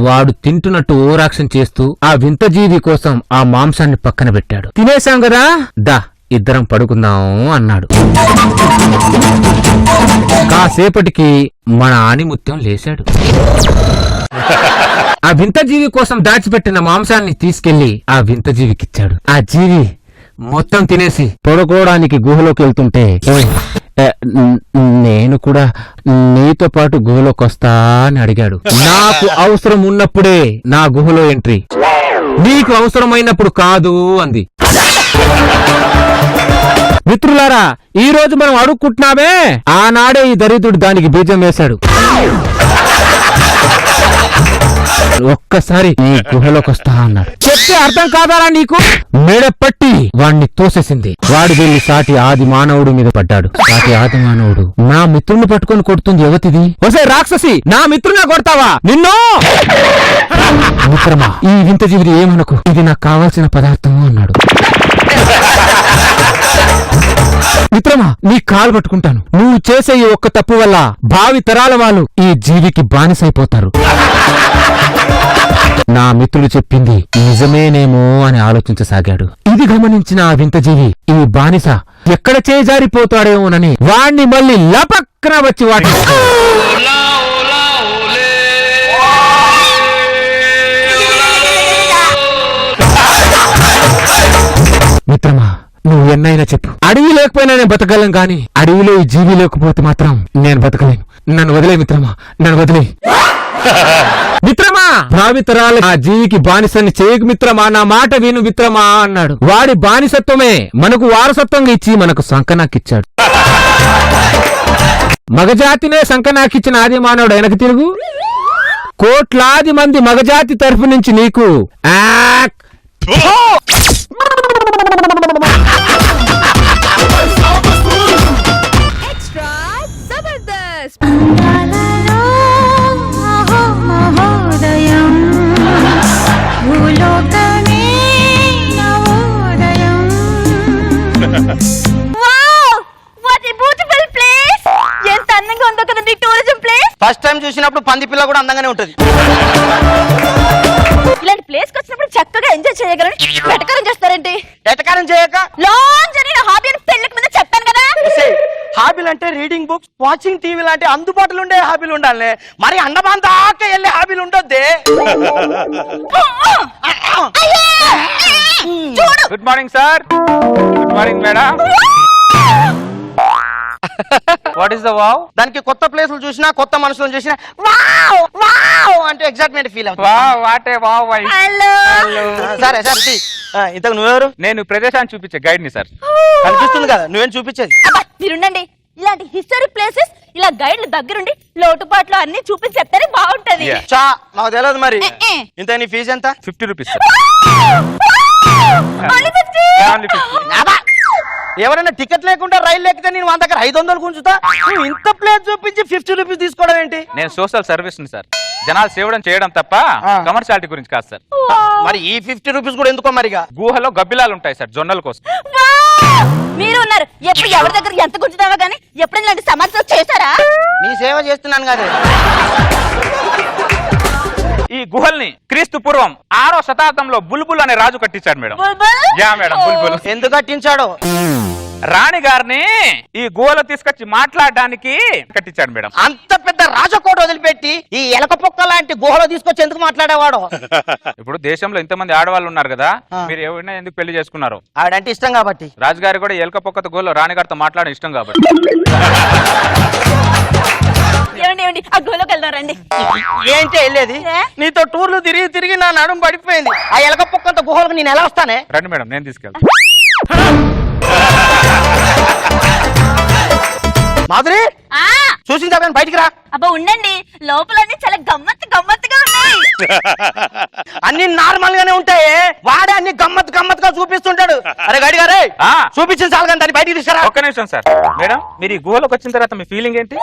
Speaker 9: వాడు తింటున్నట్టు ఓరాక్షన్ చేస్తూ ఆ వింత జీవి కోసం ఆ మాంసాన్ని పక్కన పెట్టాడు. తినేశాం కదా, దా ఇద్దరం పడుకుందాం అన్నాడు. కాసేపటికి మన ఆనిముత్యం లేచాడు. ఆ వింత జీవి కోసం దాచిపెట్టిన మాంసాన్ని తీసుకెళ్లి ఆ వింత జీవికిచ్చాడు. ఆ జీవి మొత్తం తినేసి పడుకోవడానికి గుహలోకి వెళ్తుంటే, నేను కూడా నీతో పాటు గుహలోకి వస్తా అని అడిగాడు. నాకు అవసరం ఉన్నప్పుడే నా గుహలో ఎంట్రీ, నీకు అవసరమైనప్పుడు కాదు అంది. మిత్రులారా, ఈ రోజు మనం అడుక్కుంటున్నామే, ఆనాడే ఈ దరిద్రుడు దానికి బీజం వేశాడు. ఒక్కసారి నీ గుహలోకి వస్తా అన్నాడు. చెప్తే అర్థం కాదారా నీకు? మెడపట్టి వాణ్ణి తోసేసింది. వాడు వెళ్లి సాటి ఆది మానవుడు మీద పడ్డాడు. సాటి ఆది మానవుడు, నా మిత్రుని పట్టుకొని కొడుతుంది ఎవతిది? ఒసే రాక్షసి, నా మిత్రునే కొడతావా? నిన్ను మిత్రమా, ఈ వింత జీవిని ఏమనకు, ఇది నాకు కావాల్సిన పదార్థము అన్నాడు. మిత్రమా, నీ కాలు పట్టుకుంటాను, నువ్వు చేసే ఈ ఒక్క తప్పు వల్ల భావి తరాల వాళ్ళు ఈ జీవికి బానిసైపోతారు. నా మిత్రుడు చెప్పింది నిజమేనేమో అని ఆలోచించసాగాడు. ఇది గమనించిన ఆ వింత జీవి ఈ బానిస ఎక్కడ చేజారిపోతాడేమోనని వాణ్ణి మళ్ళీ లపక్కన వచ్చి వాటి మిత్రమా, నువ్వు ఎన్నైనా చెప్పు. అడవి లేకపోయినా నేను బతకగలను, కానీ అడవిలో ఈ జీవి లేకపోతే మాత్రం నేను బతకలేను. నన్ను వదిలే మిత్రమా, నన్ను వదిలే. మిత్రమా, భావితరాలు ఆ జీవికి బానిసని చేయకు మిత్రమా, నా మాట విను మిత్రమా అన్నాడు. వాడి బానిసత్వమే మనకు వారసత్వంగా ఇచ్చి మనకు సంకనాకిచ్చాడు. మగజాతినే సంకనాకిచ్చిన ఆది మానవుడు వెనక తిరుగు. కోట్లాది మంది మగజాతి తరఫు నుంచి నీకు
Speaker 8: Extra Zabardast.
Speaker 10: ఎంత అందంగా ఉందో కదండి టూరిజం ప్లేస్.
Speaker 4: ఫస్ట్ టైం చూసినప్పుడు పంది పిల్ల కూడా అందంగానే ఉంటది.
Speaker 10: ఇలాంటి ప్లేస్ కి వచ్చినప్పుడు చక్కగా ఎంజాయ్ చేయగలని వెటకారం చేస్తారేంటి?
Speaker 4: ఎటకారం చేయక
Speaker 10: లాంజ్ అని నా హాబీ అని పెళ్ళికి ముందే చెప్పాను కదా.
Speaker 4: హాబీలు అంటే రీడింగ్ బుక్స్, వాచింగ్ టీవీ లాంటి అందుబాటులో ఉండే హాబీలు ఉండాలి. మరి అండమాన్ దాకా వెళ్ళే హాబీలు ఉండొద్దే.
Speaker 3: Good morning sir. Good morning madam. What is the wow?
Speaker 4: దానికి కొత్త ప్లేసులు చూసినా కొత్త మనుషులను చూసినా వావ్ వావ్ అంటే ఎగ్జైట్మెంట్ ఫీల్ అవుతుంది.
Speaker 3: Wow what a wow why.
Speaker 10: Hello.
Speaker 4: సరే సరే ఇంతకు నువ్వెవరు?
Speaker 3: నేను ప్రదేశాన్ని చూపించే గైడ్ ని సార్.
Speaker 4: కనిపిస్తుంది కదా నువ్వేం చూపించేది.
Speaker 10: అబ్బా మీరుండండి. ఇలాంటి హిస్టారిక్ ప్లేసెస్ ఇలా గైడ్ల దగ్గరుండి లోటుపాట్లు అన్ని చూపించి చెప్తారే బాగుంటది.
Speaker 3: Yeah.
Speaker 4: చా నాకు తెలియదు మరి.
Speaker 10: ఏ.
Speaker 4: ఇంత నీ ఫీజు ఎంత?
Speaker 3: 50 రూపీస్.
Speaker 4: ఎవరైనా టికెట్ లేకుండా రైలు ఎక్కితే నేను మన దగ్గర 500 గుంజుతా. నువ్వు ఇంత ప్లేస్ చూపించి 50 రూపీస్ తీసుకోవడం ఏంటి?
Speaker 3: నేను సోషల్ సర్వీస్ ని సార్. జనాలు సేవడం చేయడం తప్ప కమర్షియాలిటీ గురించి కాదు సార్.
Speaker 4: మరి ఈ 50 రూపీస్ కూడా ఎందుకో మరిగా?
Speaker 3: గుహలో గబ్బిలాలు ఉంటాయి సార్ జొన్నల కోసం.
Speaker 10: మీరు ఉన్నారు ఎప్పుడు ఎవరి దగ్గర ఎంత గుంజుతావా గానీ ఎప్పుడైనా ఇలాంటి సమస్యలు చేశారా?
Speaker 4: నీ సేవ చేస్తున్నాను కదా.
Speaker 3: ఈ గుహల్ని క్రీస్తు పూర్వం 6వ శతాబ్దంలో బుల్బుల్ అనే రాజు కట్టించాడు మేడం.
Speaker 10: బుల్బుల్?
Speaker 3: యా మేడం బుల్బుల్.
Speaker 4: ఎందుకు కట్టించాడు?
Speaker 3: రాణి గారిని ఈ గుహలో తీసుకొచ్చి మాట్లాడడానికి కట్టించాడు మేడం.
Speaker 4: అంత పెద్ద రాజకోట వదిలిపెట్టి ఈ ఎలక పొక్క లాంటి గుహలో తీసుకొచ్చి ఎందుకు మాట్లాడేవాడు?
Speaker 3: ఇప్పుడు దేశంలో ఇంతమంది ఆడవాళ్ళు ఉన్నారు కదా, మీరు ఎవరైనా ఎందుకు పెళ్లి చేసుకున్నారు?
Speaker 4: ఆడంటే ఇష్టం కాబట్టి.
Speaker 3: రాజుగారి కూడా ఎలక పొక్కతో గుహలో రాణిగారితో మాట్లాడడం ఇష్టం కాబట్టి.
Speaker 10: ఏమండి ఏమండి ఆ గుహలోకి వెళ్దాం రండి.
Speaker 4: ఏంటి వెళ్ళేది? నీతో టూర్లు తిరిగి తిరిగి నా నడుము పడిపోయింది. ఆ ఎలక పొక్కంత గుహలకు నేను ఎలా వస్తానే?
Speaker 3: రండి మేడం నేను తీసుకెళ్తా.
Speaker 4: మాధురి
Speaker 10: ఆ
Speaker 4: చూసింది చెప్పండి బయటికి రా.
Speaker 10: అబ్బా ఉండండి లోపలన్నీ చాలా గమ్మత్తుగా ఉన్నాయి.
Speaker 4: అన్ని నార్మల్ గానే ఉంటాయి. వాడే అన్ని గమ్మత్తుగా చూపిస్తుంటాడు. అరే గడి గారే చూపించిన చాలు కానీ దాన్ని బయటికి తీసుకురా.
Speaker 3: ఒక్క నిమిషం సార్. మేడం మీరు ఈ గుహలోకి వచ్చిన తర్వాత మీ ఫీలింగ్ ఏంటి?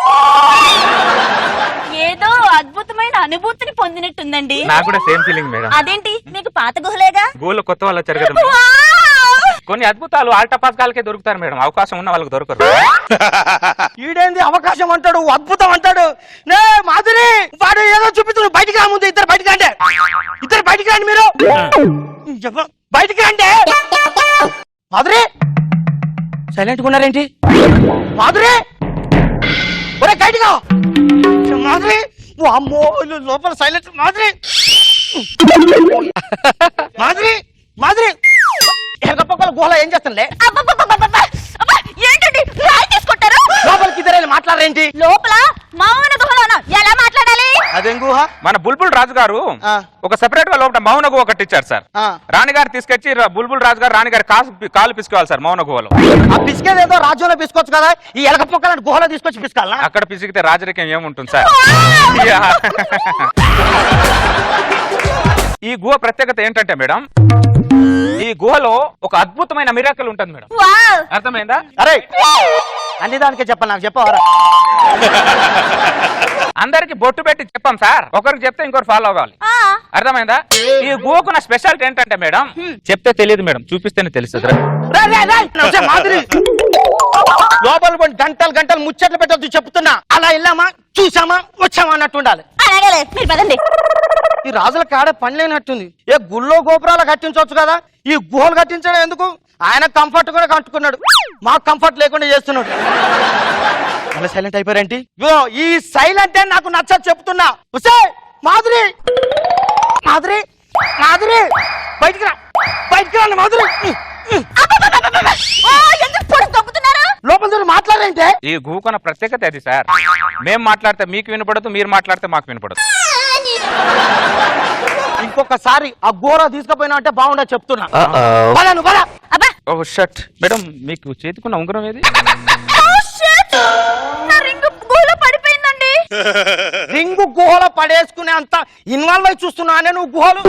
Speaker 10: ఏదో అద్భుతమైన అనుభూతిని పొందినట్టుందండి.
Speaker 3: నాకు కూడా సేమ్ ఫీలింగ్ మేడం.
Speaker 10: అదేంటి మీకు పాత గుహలేగా?
Speaker 3: గుహలో కొత్త వాళ్ళు వచ్చారు కదా మేడం. కొన్ని అద్భుతాలు ఆల్టపాస్కాలకే దొరుకుతారు మేడం, అవకాశం ఉన్న వాళ్ళకి దొరకరు.
Speaker 4: ఈడేంది అవకాశం అంటాడు, అద్భుతం అంటాడు. నే మాధురి వాడు ఏదో చూపిస్తున్నాడు. బయటికి రా ముందు. ఇద్దరు బయటికి రండి. ఇద్దరు బయటికి రండి. మీరు బయటికి రండి. మాధురి సైలెంట్ గా ఉన్నారేంటి? మాధురి ఒరే గట్టిగా మాధురి. అమ్మో లోపల సైలెంట్. మాధురి మాధురి మాధురి ఎగపక్కల గుహలో ఏం చేస్తానులే?
Speaker 10: ఏంటండి రాయి తీసుకుంటారు?
Speaker 4: లోపలికి ఇద్దరు మాట్లాడరేంటి?
Speaker 10: లోపల మౌన గుహలోనా ఎలా మాట్లాడాలి?
Speaker 4: అదేం గుహ?
Speaker 3: మన బుల్బుల్ రాజు గారు ఒక సెపరేట్ గా లోపల మౌన గుహ కట్టించారు సార్. రాణిగారు తీసుకొచ్చి బుల్బుల్ రాజు గారు రాణిగారి కాలు పిసుకోవాలి సార్ మౌన గుహలో.
Speaker 4: ఆ పిసికేదేదో రాజ్యంలో పిసుకోవచ్చు కదా, ఈ ఎలక పొక్కల గుహలో తీసుకొచ్చి పిసుకాలా?
Speaker 3: అక్కడ పిసికితే రాజరికం ఏముంటుంది సార్. ఈ గుహ ప్రత్యేకత ఏంటంటే మేడం, ఈ గుహలో ఒక అద్భుతమైన మిరాకిల్ ఉంటుంది మేడం. అర్థమైందా?
Speaker 4: అరే అన్ని దానికే చెప్పాలి, నాకు చెప్పవరా?
Speaker 3: అందరికి బొట్టు పెట్టి చెప్పాం సార్, ఒకరికి చెప్తే ఇంకొకరు ఫాలో అవ్వాలి.
Speaker 10: ఆ,
Speaker 3: అర్థమైందా? ఈ గుహకున్న స్పెషాలిటీ ఏంటంటే మేడం, చెప్తే తెలియదు మేడం, చూపిస్తేనే తెలుస్తుంది.
Speaker 4: మాధురి లోపల కొన్ని గంటలు ముచ్చట్లు పెట్టొద్దు చెప్తున్నా. అలా వెళ్ళామా చూసామా వచ్చామా అన్నట్టు ఉండాలి.
Speaker 10: అలాగేలే, మీరు పదండి.
Speaker 4: ఈ రాజుల కాడ పని లేనట్టుంది. ఏ గుళ్ళో గోపురాలు కట్టించవచ్చు కదా, ఈ గుహలు కట్టించడం ఎందుకు? ఆయన కంఫర్ట్ కూడా కట్టుకున్నాడు, మాకు కంఫర్ట్ లేకుండా చేస్తున్నాడు. అలా సైలెంట్ అయిపోయారేంటి? ఇగో ఈ సైలెంట్ అని నాకు నచ్చదు చెప్తున్నా. ఉసే మాధురి మాధురి మాధురి బయటికి రా, బయటికి రా మాధురి.
Speaker 10: ఓ, ఎందుకు పొడి తొక్కుతున్నారు?
Speaker 4: లోపల దూరం మాట్లాడేంటే?
Speaker 3: ఈ గుహకున్న ప్రత్యేకత అది సార్. మేము మాట్లాడితే మీకు వినపడదు, మీరు మాట్లాడితే మాకు వినపడదు.
Speaker 4: ఇంకొకసారి ఆ గోర తీసుకుపోయినా అంటే బాగుండదు చెప్తున్నా. పద నువ్వు పద.
Speaker 10: అబ్బా,
Speaker 3: ఓ షట్ మేడం, మీకు చేతికున్న ఉంగరం ఏది?
Speaker 10: oh shit! నా రింగు గుహలో పడిపోయిందండి.
Speaker 4: రింగు గుహలో పడేసుకునే అంత ఇన్వాల్వ్ అయి చూస్తున్నానే నువ్వు గుహలు.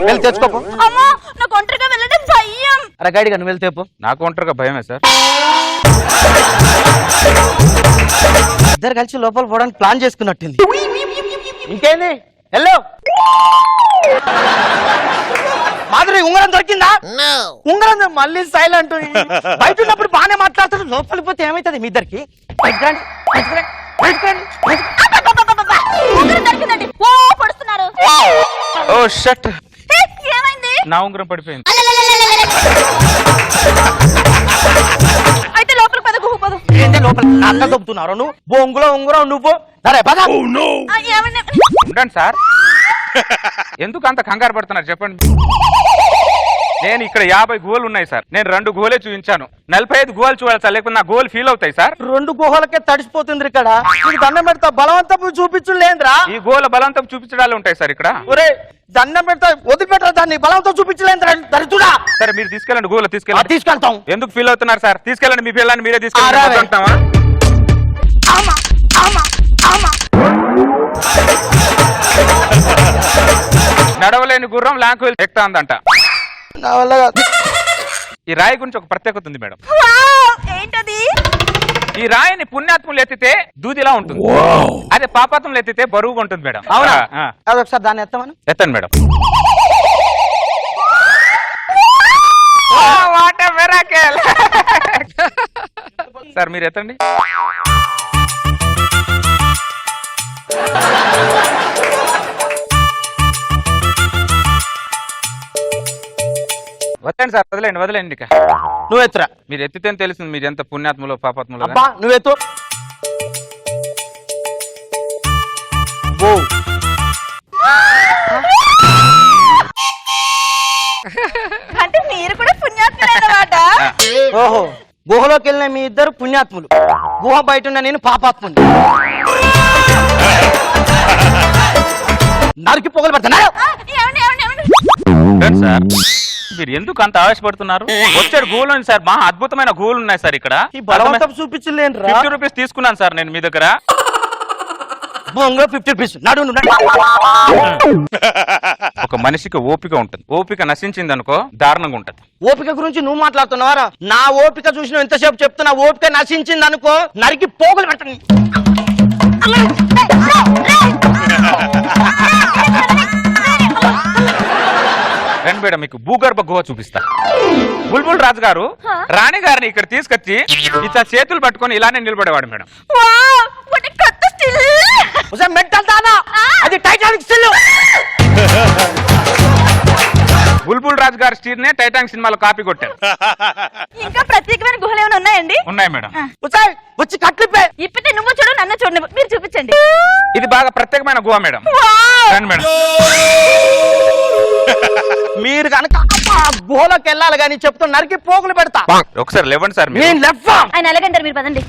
Speaker 4: వెళ్ళి తెచ్చుకోపో.
Speaker 10: అమ్మో, నాకు ఒంటరిగా వెళ్ళడం భయం.
Speaker 4: అరే గైడ్గా నువ్వు వెళ్తే పో.
Speaker 3: నాకు ఒంటరిగా భయమే సార్.
Speaker 4: ఇద్దరు కలిసి లోపల పోవడానికి ప్లాన్ చేసుకున్నట్టుంది. ఇంకేంది హలో మాధురి, ఉంగరం దొరికిందా? ఉంగరం మళ్ళీ సైలెంట్. బయట ఉన్నప్పుడు బాగానే మాట్లాడుతారు, లోపలికి పోతే ఏమైతుంది మీ ఇద్దరికి?
Speaker 10: ఉంగరం దొరికిందండి. ఓ, పడుతున్నారు.
Speaker 3: ఓ షట్,
Speaker 10: హే, ఏమైంది?
Speaker 3: నా ఉంగరం పడిపోయింది.
Speaker 10: అయితే లోపల పద, గుహ పద.
Speaker 4: ఏంటి లోపల అంత దొబ్బుతున్నారు నువ్వు? బొంగులో ఉంగరం నువ్వు సరే పద.
Speaker 10: ఏమన్నా
Speaker 3: ఉండండి సార్, ఎందుకు అంత కంగారు పడుతున్నారు చెప్పండి. నేను ఇక్కడ 50 గుహలు ఉన్నాయి సార్, నేను 2 గుహలే చూపించాను. 45 గుహలు చూడాలి సార్, లేకపోతే నా గుహలు ఫీల్ అవుతాయి సార్.
Speaker 4: 2 గుహలకే తడిసిపోతుంది ఇక్కడ. నీకు దండం పెడతా, బలవంతపు చూపించలేదురా.
Speaker 3: ఈ గుహల బలవంతం చూపించడాలు ఉంటాయి సార్ ఇక్కడ.
Speaker 4: ఒరే దండం పెడతా, వదిలిపెట్టరా దాన్ని, బలవంతం చూపించలేదురా దరిద్రుడా.
Speaker 3: సరే మీరు తీసుకెళ్ళండి, గుహలు తీసుకెళ్ళండి.
Speaker 4: తీసుకెళ్తాం.
Speaker 3: ఎందుకు ఫీల్ అవుతున్నారు సార్? తీసుకెళ్ళండి, మీ పిల్లల్ని మీరే
Speaker 4: రావే.
Speaker 3: తీసుకెళ్ళండి.
Speaker 4: ఆమా ఆమా ఆమా.
Speaker 3: నడవలేని గుర్రం లాంకు ఎక్కుతా ఉందంట.
Speaker 4: నా వల్ల కాదు.
Speaker 3: ఈ రాయి గురించి ఒక ప్రత్యేకత ఉంది మేడం.
Speaker 10: వావ్, ఏంటది?
Speaker 3: ఈ రాయిని పుణ్యాత్ములు ఎత్తితే దూదిలా ఉంటుంది, అదే పాపాత్ములు ఎత్తితే బరువుగా ఉంటుంది మేడం.
Speaker 4: అవునా?
Speaker 3: ఆ.
Speaker 4: అదొకసారి దాన్ని ఎత్తమను.
Speaker 3: ఎత్తండి madam. What a miracle. Sir మీరు ఎత్తండి. వద్దండి సార్, వదిలేండి వదిలేండి. ఇక
Speaker 4: నువ్వు ఎత్తురా.
Speaker 3: మీరు ఎత్తితేనే తెలుస్తుంది మీరు ఎంత పుణ్యాత్ములో పాపాత్ములో.
Speaker 4: అబ్బా నువ్వు ఎత్తు. ఓ
Speaker 10: అంటే మీరు కూడా పుణ్యాత్ములే అన్నమాట.
Speaker 4: ఓహో, గుహలోకి వెళ్ళిన మీ ఇద్దరు పుణ్యాత్ములు, గుహ బయట ఉన్న నేను పాపాత్ముని. నరికి పొగలు పెడుతున్నారు.
Speaker 10: ఏమండి, ఏమండి, ఏమండి?
Speaker 3: ఏంటి సార్ మీరు ఎందుకు అంత ఆవేశపడుతున్నారు? వచ్చాడు గూలు ఉంది సార్, మహా అద్భుతమైన గూలు ఉన్నాయి సార్ ఇక్కడ.
Speaker 4: ఈ బలవంతం చూపించలేను రా.
Speaker 3: 50 రూపీస్ తీసుకున్నాను సార్ నేను మీ దగ్గర.
Speaker 4: బొంగులో 50 రూపీస్. నడు
Speaker 3: ఒక మనిషికి ఓపిక ఉంటుంది, ఓపిక నశించింది అనుకో దారుణంగా ఉంటది.
Speaker 4: ఓపిక గురించి నువ్వు మాట్లాడుతున్నావారా? నా ఓపిక చూసిన ఎంతసేపు చెప్తున్నా. ఓపిక నశించింది అనుకో నరికి పోగులు పెట్టండి.
Speaker 3: రండి మేడం, మీకు భూగర్భ గుహ చూపిస్తా. బుల్బుల్ రాజు గారు రాణి గారిని ఇక్కడ తీసుకొచ్చి ఇట్లా చేతులు పట్టుకొని ఇలానే నిలబడేవాడు మేడం.
Speaker 10: వావ్, what a కొత్త స్టిల్.
Speaker 4: మెంటల్ దానా, అది టైటానిక్ స్టిల్.
Speaker 3: బుల్బుల్ రాజు గారి స్టీర్ నే టైటానిక్ సినిమాలో కాపీ కొట్టారు.
Speaker 10: ఇంకా ప్రత్యేకమైన గుహలు ఏమైనా ఉన్నాయండి?
Speaker 3: ఉన్నాయి మేడం.
Speaker 4: వచ్చి కట్లిప్పే.
Speaker 10: ఇప్పితే నువ్వు చూడు, నన్ను చూడండి, మీరు చూపించండి.
Speaker 3: ఇది బాగా ప్రత్యేకమైన గుహ మేడం.
Speaker 10: వావ్.
Speaker 3: రండి మేడం.
Speaker 4: మీరు కనుక గుహలోకి వెళ్ళాలి కానీ చెప్తున్నా నరికి పోగులు పెడతా.
Speaker 3: ఒకసారి లేవండి సార్ మీరు.
Speaker 4: నేను లెఫ్ట్.
Speaker 10: ఆయన ఎలాగంటారు, మీరు పదండి.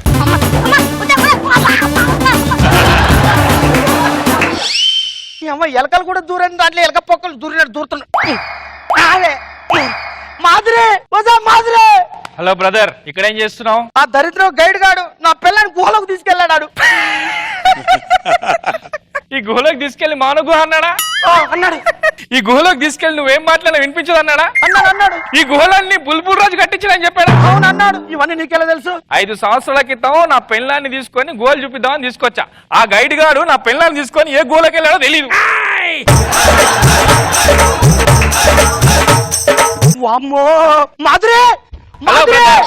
Speaker 4: ఎలకలు కూడా దూరండి, దాంట్లో ఎలక పొక్కలు దూరినట్టు దూరుతున్నాయి. మాధురి, మాధురి.
Speaker 6: హలో బ్రదర్, ఇక్కడ ఏం చేస్తున్నావు?
Speaker 4: ఆ దరిద్రం గైడ్ గాడు నా పిల్లని గుహలోకి తీసుకెళ్ళాడు.
Speaker 3: ఈ గుహలోకి తీసుకెళ్లి మానవ గుహ అన్నాడా?
Speaker 4: అన్నాడు
Speaker 3: ఈ గుహలోకి తీసుకెళ్లి నువ్వేం మాట్లాడినా వినిపించదు అన్నాడా?
Speaker 4: అన్నాడు
Speaker 3: ఈ గుహలన్నీ బుల్బుల్ రాజు కట్టించని చెప్పాడా?
Speaker 4: అవును అన్నాడు. ఇవన్నీ నీకెలా తెలుసు?
Speaker 3: 5 సంవత్సరాల క్రితం నా పెళ్ళాన్ని తీసుకొని గోల్ చూపిద్దామని తీసుకొచ్చా. ఆ గైడ్ గాడు నా పెళ్ళాన్ని తీసుకొని ఏ గోలకి వెళ్ళాడో తెలియదు.
Speaker 4: వామ్మో మాధురి
Speaker 3: హలో బ్రదర్,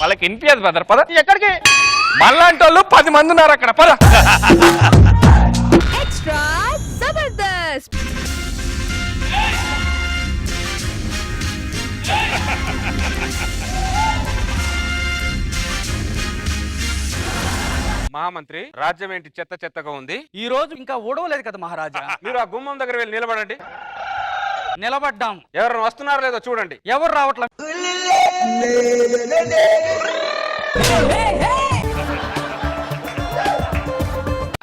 Speaker 3: వాళ్ళకి వినిపించదు బ్రదర్. పద.
Speaker 4: ఎక్కడికి?
Speaker 3: మళ్ళాంటి వాళ్ళు 10 మంది ఉన్నారు అక్కడ. పద.
Speaker 8: Extra Zabardast.
Speaker 3: మహామంత్రి, రాజ్యం ఏంటి చెత్త చెత్తగా ఉంది?
Speaker 6: ఈ రోజు ఇంకా ఓడవలేదు కదా మహారాజా.
Speaker 3: మీరు ఆ గుమ్మం దగ్గర వెళ్ళి నిలబడండి.
Speaker 6: నిలబడ్డాం.
Speaker 3: ఎవరు వస్తున్నారో లేదో చూడండి.
Speaker 6: ఎవరు రావట్లేదు.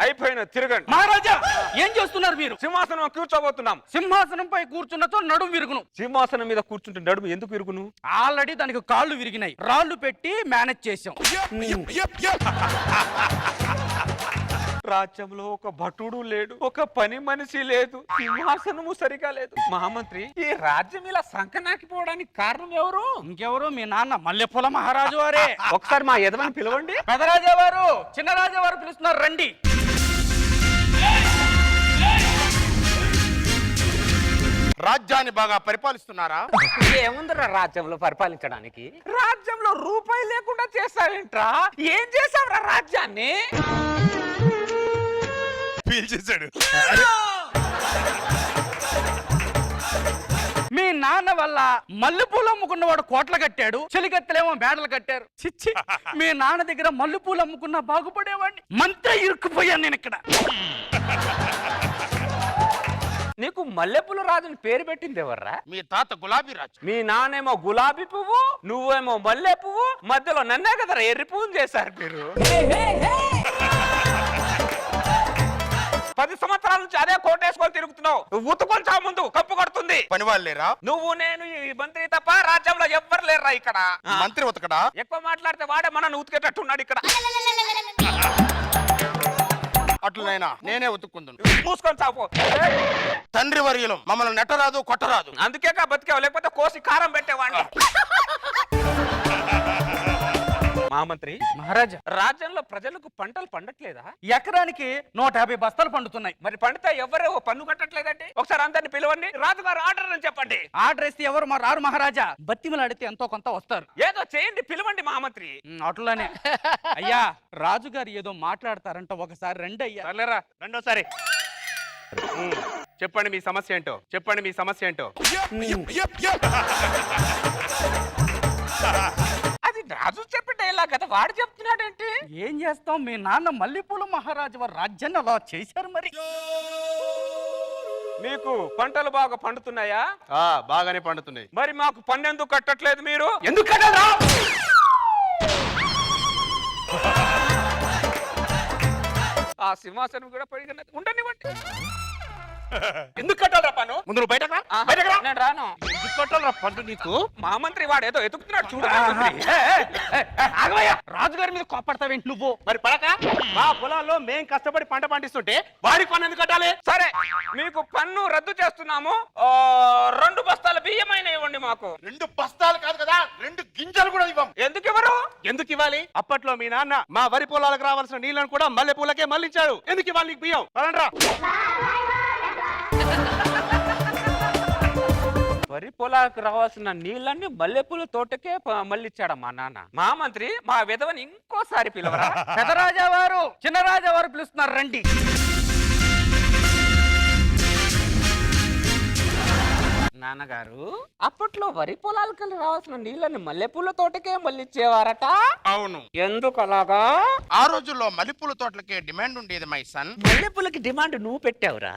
Speaker 3: అయిపోయిన తిరగండి.
Speaker 6: మహారాజా ఏం చేస్తున్నారు మీరు?
Speaker 3: సింహాసనం కూర్చోబోతున్నాం.
Speaker 6: సింహాసనంపై కూర్చున్నతో నడుము విరుగును.
Speaker 3: సింహాసనం మీద కూర్చుంటే నడుము ఎందుకు ఇరుగును?
Speaker 6: ఆల్రెడీ దానికి కాళ్ళు విరిగినాయి. రాళ్ళు పెట్టి మేనేజ్ చేసాం.
Speaker 3: రాజ్యంలో ఒక భటుడు లేడు, ఒక పని మనిషి లేదు, సింహాసనము సరిగా లేదు. మహామంత్రి, ఈ రాజ్యం ఇలా సంకనాకిపోవడానికి కారణం ఎవరు?
Speaker 6: ఇంకెవరు? మీ నాన్న మల్లెపూల మహారాజు వారే.
Speaker 3: ఒకసారి మా యజమాని పిలవండి.
Speaker 6: పెదరాజా వారు, చిన్న రాజా వారు పిలుస్తున్నారు, రండి.
Speaker 2: రాజ్యాన్ని బాగా పరిపాలిస్తున్నారా?
Speaker 3: ఏముందిరా రాజ్యంలో పరిపాలించడానికి? రాజ్యంలో రూపాయి లేకుండా చేస్తావేంట్రా? ఏం చేసావురా రాజ్యాన్ని?
Speaker 2: పీల్చేశాడు.
Speaker 6: మీ నాన్న వల్ల మల్లెపూలు అమ్ముకున్నవాడు కోట్ల కట్టాడు, చెలికత్తెలేమో మేడలు కట్టారు. చిచ్చి, మీ నాన్న దగ్గర మల్లెపూలు అమ్ముకున్నా బాగుపడేవాడిని. మంత్రి ఇరుక్కుపోయాను నేను ఇక్కడ.
Speaker 3: నీకు మల్లెపూల రాజుని పేరు పెట్టింది ఎవర్రా?
Speaker 2: మీ తాత గులాబీ రాజు.
Speaker 3: మీ నానేమో గులాబీ పువ్వు, నువ్వేమో మల్లె పువ్వు, మధ్యలో నన్నే కదరా ఎర్రి పువ్వుని చేశారు మీరు. 10 సంవత్సరాల నుంచి అదే కోటేసుకొని తిరుగుతున్నావు. నువ్వు ఉతుకొని చా ముందు కప్పు కొడుతుంది.
Speaker 2: పని వాళ్ళు లేరా?
Speaker 3: నువ్వు నేను ఈ మంత్రి తప్ప రాజ్యంలో ఎవ్వరు లేరా ఇక్కడ.
Speaker 2: మంత్రి ఉతకడా?
Speaker 3: ఎక్కువ మాట్లాడితే వాడే మనల్ని ఉతికేటట్టున్నాడు ఇక్కడ.
Speaker 2: అట్లనైనా నేనే ఉతుక్కుందును.
Speaker 3: మూసుకొని చాపు.
Speaker 2: తండ్రి వర్యులం, మమ్మల్ని నెట్టరాదు కొట్టరాదు.
Speaker 3: అందుకే బతికావు, లేకపోతే కోసి కారం పెట్టేవాడిని. మహామంత్రి,
Speaker 6: మహారాజా,
Speaker 3: రాజ్యంలో ప్రజలకు పంటలు పండట్లేదా?
Speaker 6: ఎకరానికి 150 బస్తాలు పండుతున్నాయి.
Speaker 3: మరి పండితే ఎవరు పన్ను కట్టట్లేదండి? ఒకసారి అందరిని పిలవండి, రాజుగారు ఆర్డర్ అని చెప్పండి.
Speaker 6: ఆర్డర్ ఇస్తే ఎవరు రారు మహారాజా. బతిమలాడితే ఎంతో కొంత వస్తారు.
Speaker 3: ఏదో చేయండి, పిలవండి మహామంత్రి.
Speaker 6: అట్లనే. అయ్యా, రాజుగారు ఏదో మాట్లాడతారంట, ఒకసారి రండి అయ్యా.
Speaker 3: సర్లేరా, రెండోసారి చెప్పండి మీ సమస్య ఏంటో. చెప్పండి మీ సమస్య ఏంటో. అది రాజు చెప్పండి ఇలా కదా, వాడు చెప్తున్నాడేంటి?
Speaker 6: ఏం చేస్తాం, మీ నాన్న మల్లెపూల మహారాజు వారి రాజ్యాన్ని అలా చేశారు. మరి
Speaker 3: మీకు పంటలు బాగా పండుతున్నాయా?
Speaker 2: బాగానే పండుతున్నాయి.
Speaker 3: మరి మాకు పన్ను ఎందుకు కట్టట్లేదు మీరు? ఎందుకు కట్టరా? ఆ సింహాసనం కూడా పడిగా ఉండనివ్వండి. ఎందుకు కట్టాలరా పన్ను?
Speaker 2: ముందు నువ్వు బయటకు రా.
Speaker 3: బయటకు రా. నేను రాను.
Speaker 2: ఎందుకు కట్టాలరా పన్ను నీకు?
Speaker 3: మహామంత్రి వాడు ఏదో ఎతుకుతున్నాడు చూడ.
Speaker 6: రాజుగారి మీద కోపడతావేంటి నువ్వు?
Speaker 2: మరి పడక మా పొలాల్లో మేం కష్టపడి పంట పండిస్తుంటే వాడికి పన్ను ఎందుకు కట్టాలి?
Speaker 3: సరే, మీకు పన్ను రద్దు చేస్తున్నాము. 2 బస్తాల బియ్యమైన ఇవ్వండి మాకు.
Speaker 2: 2 బస్తాలు కాదు కదా, 2 గింజలు కూడా ఇవ్వం.
Speaker 3: ఎందుకు ఇవ్వరు?
Speaker 2: ఎందుకు ఇవ్వాలి? అప్పట్లో మీ నాన్న మా వరి పొలాలకు రావాల్సిన నీళ్లను కూడా మల్లె పూలకే మళ్ళించాడు. ఎందుకు ఇవ్వాలి నీకు బియ్యం? పదండ్రా.
Speaker 3: వరి పొలాలకు రావాల్సిన నీళ్ళన్ని మల్లెపూల తోటకే మళ్ళిచ్చాడా మా నాన్న. మహామంత్రి, మా విధవని ఇంకోసారి పిలవరా?
Speaker 6: పెదరాజా వారు, చిన్న రాజా వారు పిలుస్తున్నారు, రండి.
Speaker 3: నాన్నగారు, అప్పట్లో వరి పొలాలకు రావాల్సిన నీళ్ళని మల్లెపూల తోటకే మళ్ళిచ్చేవారట.
Speaker 2: అవును.
Speaker 3: ఎందుకు అలాగా?
Speaker 2: ఆ రోజుల్లో మల్లెపూల తోటలకే డిమాండ్ ఉండేది మై సన్.
Speaker 3: మల్లెపూలకి డిమాండ్ నువ్వు పెట్టావురా?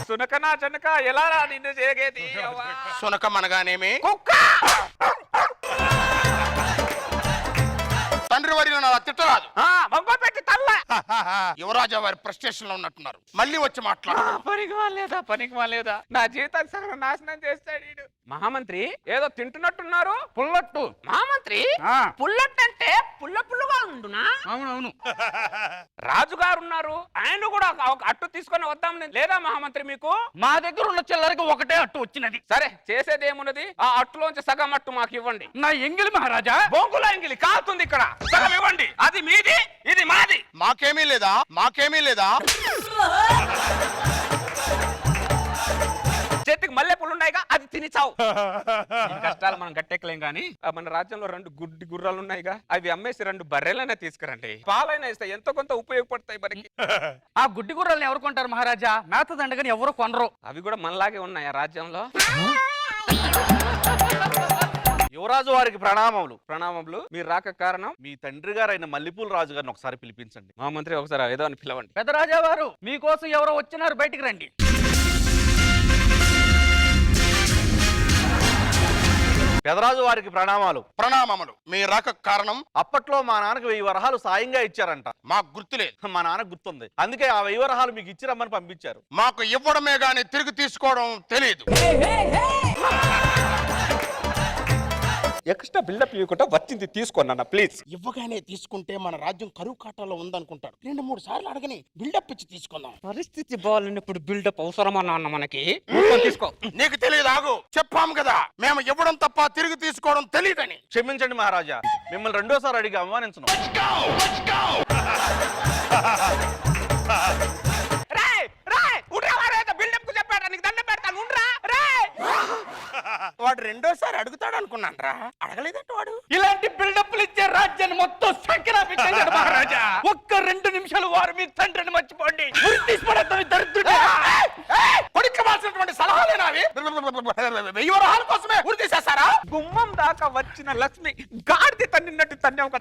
Speaker 3: సునకనా జనక ఎలా నిన్ను చేగేది?
Speaker 2: సునకం అనగానేమి?
Speaker 3: కుక్క.
Speaker 2: తండ్రి వరిలో నా తిట్టరాదు.
Speaker 3: మంగో పెట్టి తల మళ్ళా
Speaker 11: యువరాజా వారి ప్రెస్టేషన్ లో ఉన్నట్టున్నారు, మళ్ళీ వచ్చి మాట్లాడు.
Speaker 3: పనికి మాలేదా నా జీవితాన్ని సగం నాశనం చేస్తాడు వీడు. మహామంత్రి ఏదో తింటున్నట్టున్నారు.
Speaker 6: పుల్లట్టు.
Speaker 3: మహామంత్రి
Speaker 6: ఆ,
Speaker 3: పుల్లట్టు అంటే పుల్ల పుల్లగా ఉండునా?
Speaker 6: అవునవును.
Speaker 3: రాజుగారు ఉన్నారు, ఆయన కూడా ఒక అట్టు తీసుకొని వద్దాం లేదా మహామంత్రి మీకు?
Speaker 6: మా దగ్గర ఉన్న చిల్లరకి ఒకటే అట్టు వచ్చినది.
Speaker 3: సరే చేసేది ఏమున్నది, ఆ అట్టులోంచి సగం అట్టు మాకు ఇవ్వండి.
Speaker 6: నా ఎంగిలి మహారాజా.
Speaker 3: బొంగుల ఎంగిలి కాలుతుంది ఇక్కడ, సగం ఇవ్వండి. అది మీది, ఇది మాది.
Speaker 11: మాకేమీ లేదా, మాకేమీ లేదా.
Speaker 3: చేతికి మల్లెపూలు ఉన్నాయిగా, అది తిని చావు. ఈ కష్టాలు మనం గట్టెక్కలేం గానీ మన రాజ్యంలో 2 గుడ్డి గుర్రాలు ఉన్నాయిగా, అవి అమ్మేసి 2 బర్రెలైనా తీసుకురండి. పాలైనా ఇస్తాయి, ఎంతో కొంత ఉపయోగపడతాయి మనకి.
Speaker 6: ఆ గుడ్డి గుర్రాలను ఎవరు కొంటారు మహారాజా? మేత దండగని ఎవరు కొనరు.
Speaker 3: అవి కూడా మనలాగే ఉన్నాయి ఆ రాజ్యంలో.
Speaker 7: యువరాజు వారికి ప్రణామములు.
Speaker 3: ప్రణామములు. మీరు రాక కారణం?
Speaker 7: మీ తండ్రి గారైన మల్లెపూల రాజు గారిని ఒకసారి పిలిపించండి.
Speaker 3: మా మంత్రి ఒకసారి ఏదో అని పిలవండి.
Speaker 6: పెద్ద రాజా వారు మీకోసం ఎవరో వచ్చినారు, బయటికి రండి.
Speaker 7: పెదరాజు వారికి ప్రణామాలు.
Speaker 11: ప్రణామములు. మీ రాక కారణం?
Speaker 7: అప్పట్లో మా నాన్నకు 1000 వరహాలు సాయంగా ఇచ్చారంట.
Speaker 11: మాకు గుర్తులేదు.
Speaker 7: మా నాన్నకు గుర్తుంది, అందుకే ఆ 1000 వరహాలు మీకు ఇచ్చిరమ్మని పంపించారు.
Speaker 11: మాకు ఇవ్వడమే గాని తిరిగి తీసుకోవడం తెలియదు.
Speaker 3: ఎక్స్ట్రా బిల్డప్ ఇవ్వకుండా వచ్చింది తీసుకోండి ప్లీజ్.
Speaker 11: ఇవ్వగానే తీసుకుంటే మన రాజ్యం కరువు కాటాలో ఉందనుకుంటాడు. 2-3 సార్లు అడగని బిల్డప్ ఇచ్చి తీసుకుందాం.
Speaker 3: పరిస్థితి బాగాలేనప్పుడు బిల్డప్ అవసరమా నాన్న మనకి? తీసుకో.
Speaker 11: నీకు తెలియదు, ఆగు. చెప్పాము కదా, మేము ఇవ్వడం తప్ప తిరిగి తీసుకోవడం తెలియదని.
Speaker 7: క్షమించండి మహారాజా, మిమ్మల్ని రెండోసారి అడిగి అవమానించను.
Speaker 3: బిల్డప్ కు చెప్పాడు, నీకు దండం పెడతాను.
Speaker 11: వాడు రెండోసారి అడుగుతాడు అనుకున్నాను రా, అడగలేదంట వాడు.
Speaker 6: ఇలాంటి బిల్డప్లు ఇచ్చే రాజ్యాన్ని మొత్తం సంక్రాంతించాడు మహారాజా. ఒక్క 2 నిమిషాలు వారు మీ తండ్రిని మర్చిపోండి.
Speaker 11: కొడుకోవాల్సినటువంటి సలహాలేనా అవి? 1000 వరహాల కోసమే ఊరి తీసేస్తారా?
Speaker 3: గుమ్మం దాకా వచ్చిన లక్ష్మి గాడిద తన్నినట్టు తన్నే ఒక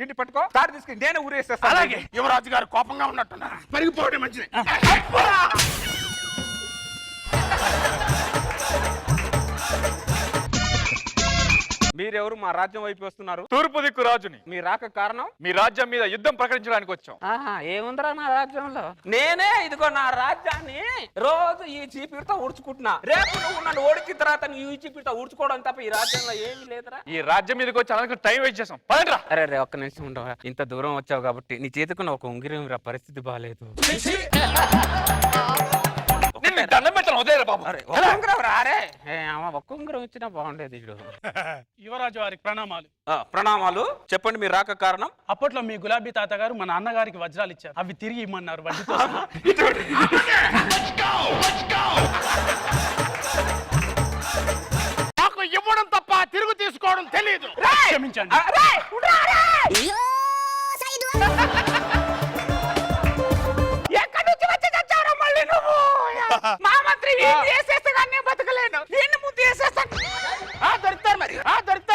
Speaker 3: ఇంటి పట్టుకో, కారు తీసుకుని నేను ఊరేసేస్తాను.
Speaker 6: అలాగే.
Speaker 11: యువరాజు గారు కోపంగా ఉన్నట్టున్నారు, పరిగిపోవడం మంచిది.
Speaker 3: మీరెవరు మా రాజ్యం వైపు వస్తున్నారు?
Speaker 2: తూర్పు దిక్కు రాజుని.
Speaker 3: మీ రాక కారణం?
Speaker 2: మీ రాజ్యం మీద యుద్ధం ప్రకటించడానికి వచ్చాం.
Speaker 3: ఏముందిరా నా రాజ్యంలో? నేనే ఇదిగో నా రాజ్యాన్ని రోజు ఈ చీపిరితో ఊడ్చుకుంటున్నా. రేపు నువ్వు నన్ను ఓడికిన తర్వాత నువ్వు ఈ చీపిరితో ఊడ్చుకోవడం తప్ప ఈ రాజ్యంలో ఏమీ లేదురా.
Speaker 2: ఈ రాజ్యం మీదకి వచ్చి అలాగే టైం వేస్ట్ చేసాం. పదండ్రా.
Speaker 3: అరే ఒక్క నిమిషం ఉండవా? ఇంత దూరం వచ్చావు కాబట్టి నీ చేతికున్న ఒక ఉంగిరం రా, పరిస్థితి బాగాలేదు.
Speaker 2: దండం పెట్టాను, వదిలేరా బాబు.
Speaker 3: ఒక్క ఉంగరం ఇచ్చినా బాగుండేది.
Speaker 6: యువరాజు వారికి ప్రణామాలు.
Speaker 3: ప్రణామాలు. చెప్పండి మీ రాక కారణం?
Speaker 6: అప్పట్లో మీ గులాబీ తాతగారు మా నాన్నగారికి వజ్రాలు ఇచ్చారు, అవి తిరిగి ఇమ్మన్నారు వడ్డీతో.
Speaker 11: నాకు ఇవ్వడం తప్ప తిరిగి తీసుకోవడం తెలియదు.
Speaker 6: క్షమించండి.
Speaker 3: ఎక్కడి నుంచి వచ్చి తెచ్చారా మళ్ళీ నువ్వు? మా మంత్రి బతకలేను, ముందు వేసేస్తాను. దొరుకుతారు మరి, దొరుకుతారు.